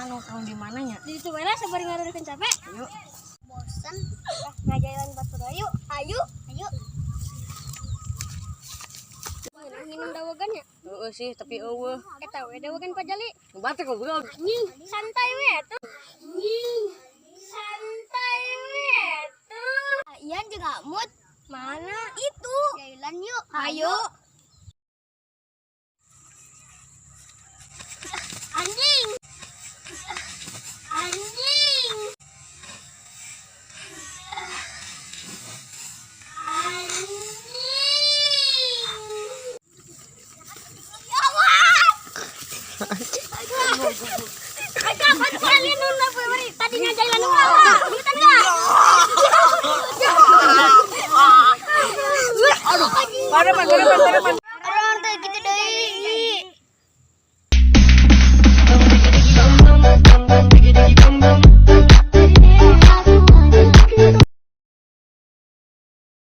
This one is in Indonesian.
mana nongkrong di mananya? Di situ mana sabari ngarureun capek. Yuk. Bosan. Ngajalan batur ayo. Ayo. Minum dawagannya. Heeh sih, tapi eueuh. Eta we dawagan pajali. Batek goblok. Anjing, santai we atuh. Anjing, santai we atuh. Ian juga mood. Mana? Itu. Jailan yuk. Ayo. Anjing. Anjing. Kapan kalian nunda tadinya jalan ulang.